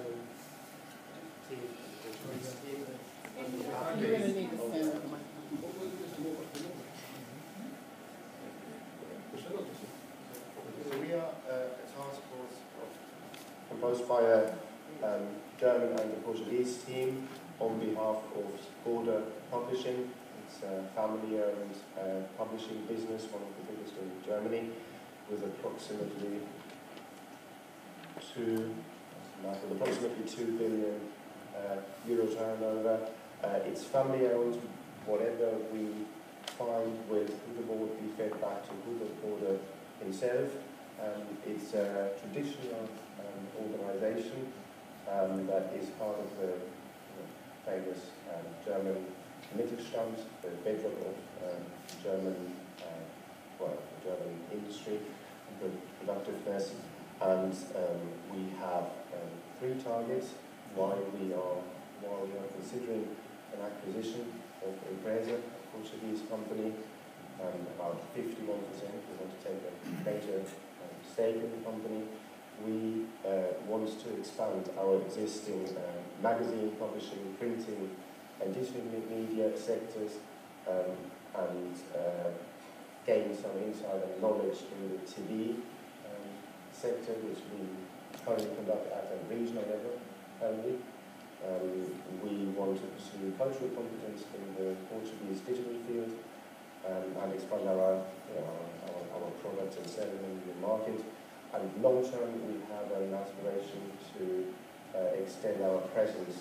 German team, the Portuguese team, and we You're have going to need to stand up. So we are a task force composed by a German and a Portuguese team on behalf of Border Publishing. It's a family-owned publishing business, one of the biggest in Germany, with approximately 2 billion euro turnover. It's family-owned. Whatever we find will Hugo be fed back to Hugo Border himself. It's a traditional organization that is part of the famous German Mittelstand, the bedrock of German industry and productiveness. And we have 3 targets while we are considering an acquisition of Empresa, a Portuguese company. About 51%, we want to take a major stake in the company. We want to expand our existing magazine publishing, printing and digital media sectors, and gain some insight and knowledge in the TV sector, which we currently conduct at a regional level only. We want to pursue cultural competence in the Portuguese digital field, and expand our products and sell them in the market. And long term, we have an aspiration to extend our presence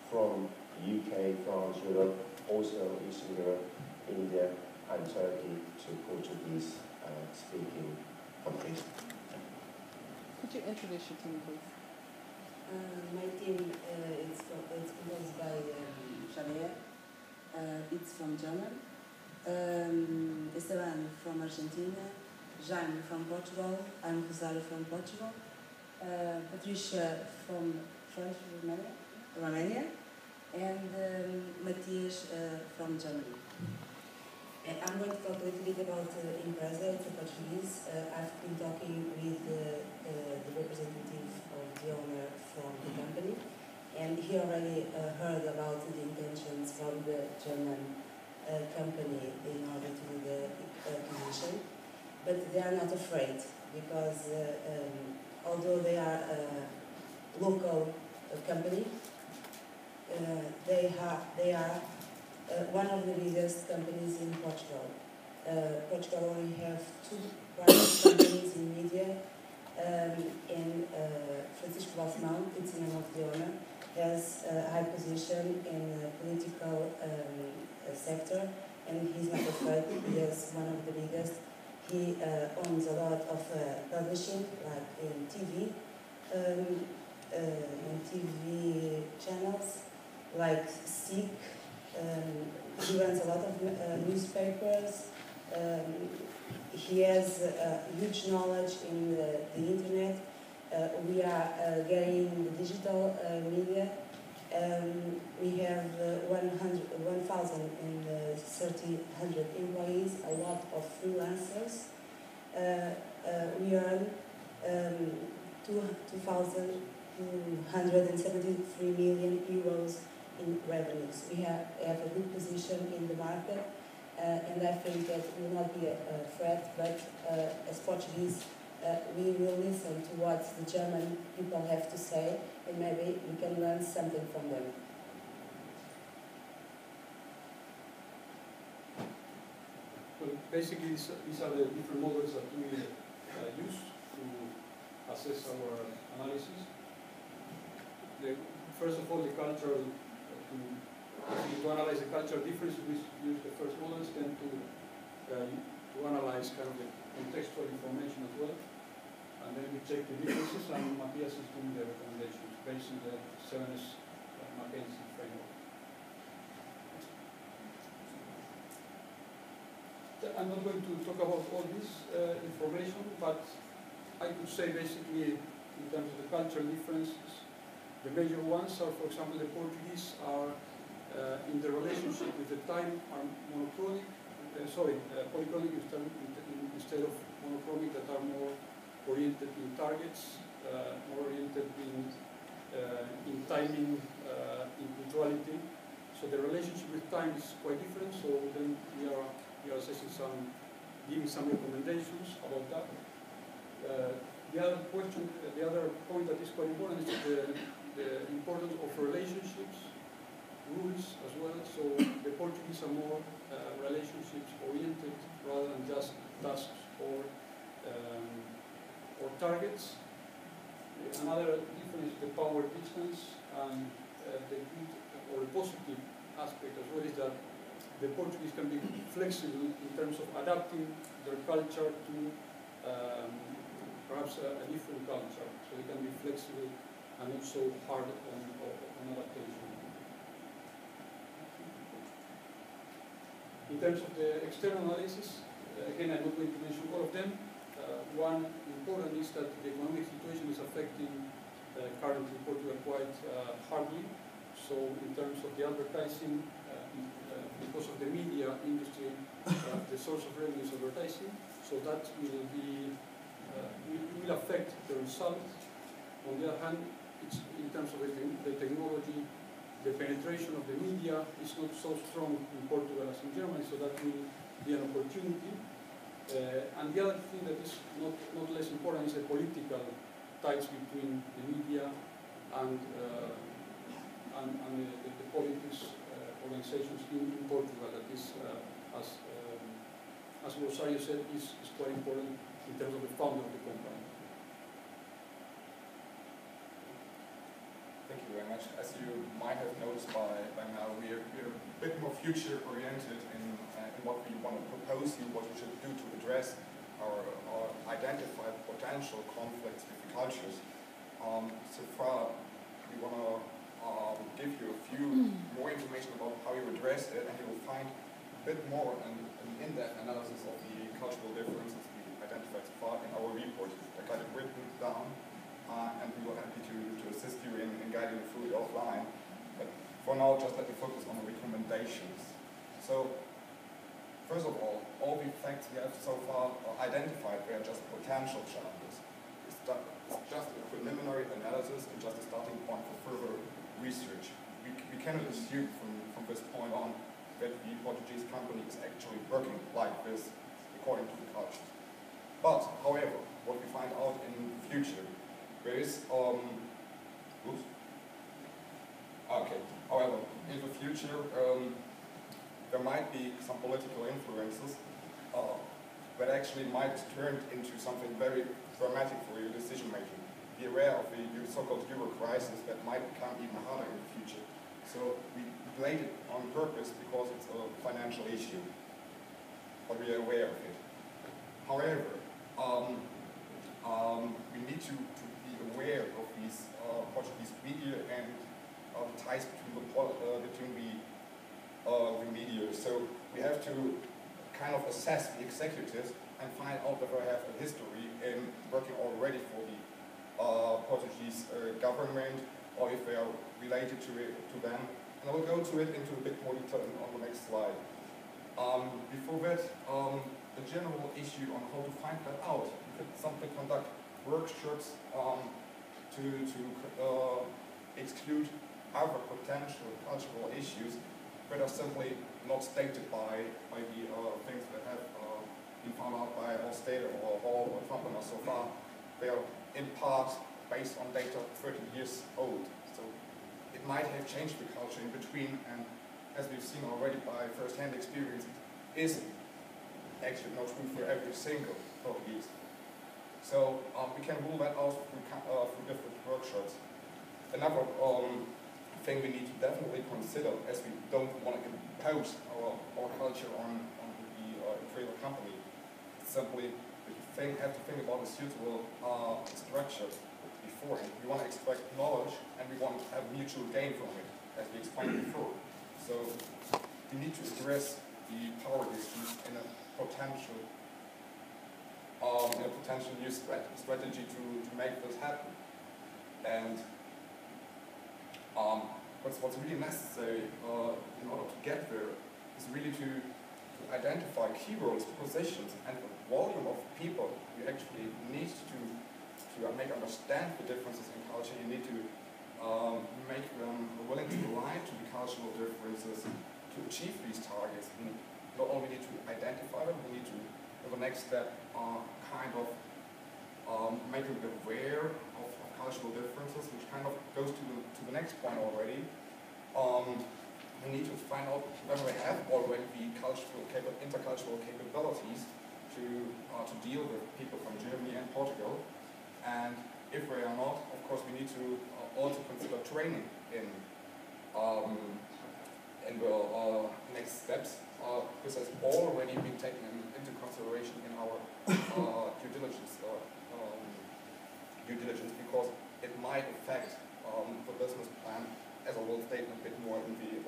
from UK, France, Europe, also Eastern Europe, India, and Turkey to Portuguese speaking countries. Could you introduce your team, please? My team is composed by Javier. It's from German. Esteban from Argentina, Jaime from Portugal, and Rosario from Portugal, Patricia from French Romania, and Matthias from Germany. I'm going to talk a little bit about Empresa. It's a Portuguese. I've been talking with the representative of the owner from the company, and he already heard about the intentions from the German company in order to do the acquisition, but they are not afraid because although they are a local company, they are one of the biggest companies in Portugal. Portugal only have 2 private companies in media, and Francisco Balsemão, it's the name of the owner, has a high position in the political sector, and he's not afraid. He is one of the biggest. He owns a lot of publishing, like in TV channels, like SIC. He runs a lot of newspapers. He has huge knowledge in the internet. We are getting the digital media. We have 1,300 employees, a lot of freelancers. We earn 2,273 million euros in revenues. We have a good position in the market, and I think that will not be a threat, but as Portuguese, we will listen to what the German people have to say, and maybe we can learn something from them. Well, basically, these are the different models that we use to assess our analysis. First of all, the cultural, to analyze the cultural difference, we use the first models, then to analyze kind of the contextual information as well. And then we check the differences, and Matthias is doing the recommendations based on the 7S McKinsey framework. I'm not going to talk about all this information, but I could say basically in terms of the cultural differences, the major ones are, for example, the Portuguese are in the relationship with the time are monochromic, polychromic instead of monochromic, that are more oriented in targets, more oriented in in timing, in punctuality. So the relationship with time is quite different. So then we are assessing giving some recommendations about that. The other question, the other point that is quite important is the importance of relationships, rules as well. So the Portuguese are more relationships oriented rather than just tasks or targets. Another difference is the power distance, and the good or the positive aspect as well is that the Portuguese can be flexible in terms of adapting their culture to perhaps a different culture. So they can be flexible and not so hard on adaptation. In terms of the external analysis, again, I'm not going to mention all of them. One important is that the economic situation is affecting currently Portugal quite hardly. So in terms of the advertising, because of the media industry, the source of revenue is advertising. So that will affect the result. On the other hand, it's in terms of the technology, the penetration of the media is not so strong in Portugal as in Germany, so that will be an opportunity. And the other thing that is not less important is the political ties between the media and the politics organizations in Portugal. That is, as Rosario said, is quite important in terms of the founder of the company. Thank you very much. As you might have noticed by now, we're a bit more future-oriented in what we want to propose you, what we should do to address or identify potential conflicts with the cultures. So far, we want to give you a few more information about how you address it, and you will find a bit more an in-depth analysis of the cultural differences we identified so far in our report. I got it written down. And we were happy to assist you in guiding you through it offline. But for now, just let me focus on the recommendations. So, first of all the facts we have so far identified were just potential challenges. It's just a preliminary analysis and just a starting point for further research. We cannot assume from this point on that the Portuguese company is actually working like this according to the culture. But, however, what we find out in the future, there is, however, in the future, there might be some political influences that actually might turn into something very dramatic for your decision making. Be aware of the so-called Euro crisis that might become even harder in the future. So we played it on purpose because it's a financial issue, but we are aware of it. However, we need to be aware of these Portuguese media and the ties between the media. So we have to kind of assess the executives and find out whether they have a history in working already for the Portuguese government, or if they are related to them. And I will go to it into a bit more detail on the next slide. Before that, the general issue on how to find that out. You could simply conduct workshops to exclude other potential cultural issues that are simply not stated by the things that have been found out by Allstate or Hall or Trump so far. They are in part based on data 30 years old. So it might have changed the culture in between, and as we've seen already by first-hand experience, it is actually not true for every single Portuguese. So we can rule that out through different workshops. Another thing we need to definitely consider, as we don't want to impose our culture on the imperial company, simply we have to think about a suitable structure beforehand. We want to extract knowledge, and we want to have mutual gain from it, as we explained before. So we need to address the power issues in a potential new strategy to make this happen. And what's really necessary in order to get there is really to identify key roles, positions, and the volume of people you actually need to make understand the differences in culture. You need to make them willing to align to the cultural differences to achieve these targets. We not only need to identify them, we need to, in the next step, kind of make them aware of cultural differences, which kind of goes to the next point already. We need to find out whether we have already the intercultural capabilities to deal with people from Germany and Portugal. And if we are not, of course, we need to also consider training in the next steps. This has already been taken into consideration in our due diligence because it might affect the business plan, as I will state a bit more in the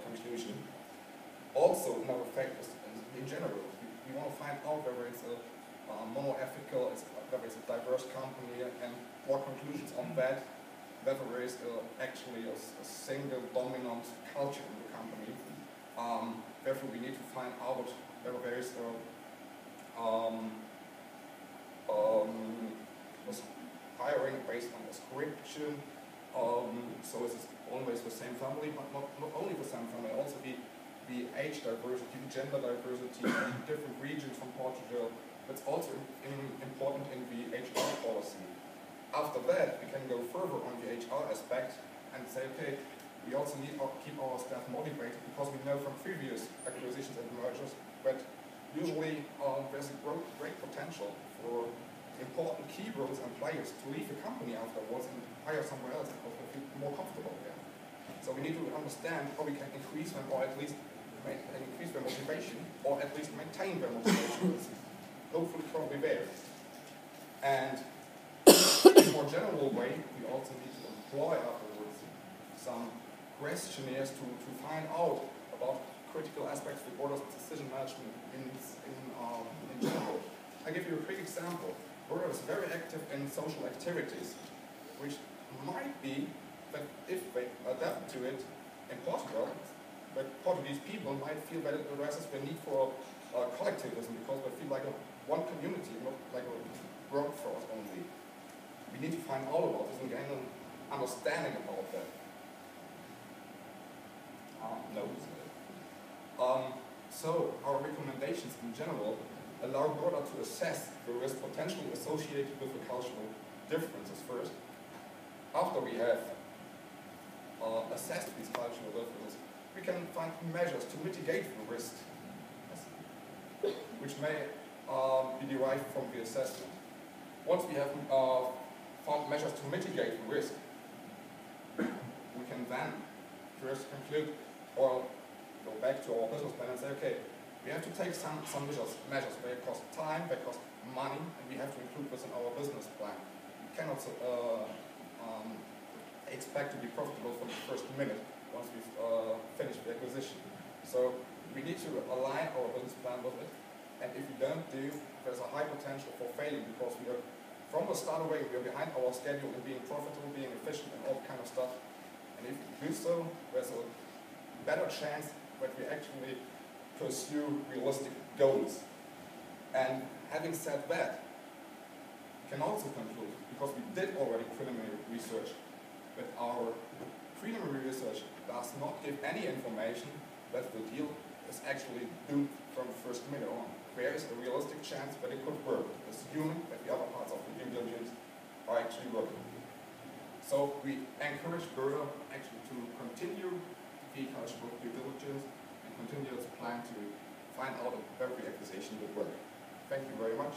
conclusion. Also, another fact is in general, we want to find out whether it's a monoethical, whether it's a diverse company, and more conclusions on that, whether there is actually a single dominant culture in the company. Therefore, we need to find out whether there is hiring based on description. So it's always the same family, but not only the same family, also the age diversity, the gender diversity, different regions from Portugal. That's also important in the HR policy. After that, we can go further on the HR aspect and say, okay, we also need to keep our staff motivated because we know from previous acquisitions and mergers that usually there's a great potential for important key roles and players to leave the company afterwards and hire somewhere else because they feel more comfortable there. So we need to understand how we can increase them, or at least increase their motivation, or at least maintain their motivation. Hopefully probably there. And in a more general way, we also need to employ afterwards some questionnaires to find out about critical aspects of the board's decision management in general. I'll give you a quick example. Border is very active in social activities, which might be that if they adapt to it in Portugal, that Portuguese people might feel that it addresses the need for collectivism because they feel like one community, not like a workforce only. We need to find out about this and gain an understanding about that. So our recommendations in general allow Border to assess the risk potentially associated with the cultural differences first. After we have assessed these cultural differences, we can find measures to mitigate the risk, which may be derived from the assessment. Once we have found measures to mitigate the risk, we can then first conclude or go back to our business plan and say, okay, we have to take some measures. They cost time, they cost money, and we have to include this in our business plan. We cannot expect to be profitable from the first minute once we've finished the acquisition. So we need to align our business plan with it. And if we don't do, there's a high potential for failing because we are, from the start away, we are behind our schedule in being profitable, being efficient, and all kind of stuff. And if we do so, there's a better chance that we actually pursue realistic goals. And having said that, we can also conclude, because we did already preliminary research, that our preliminary research does not give any information that the deal is actually doomed from the first minute on. There is a realistic chance that it could work, assuming that the other parts of the due diligence are actually working. So we encourage Border actually to continue the cultural due diligence and continue its plan to find out if every acquisition would work. Thank you very much.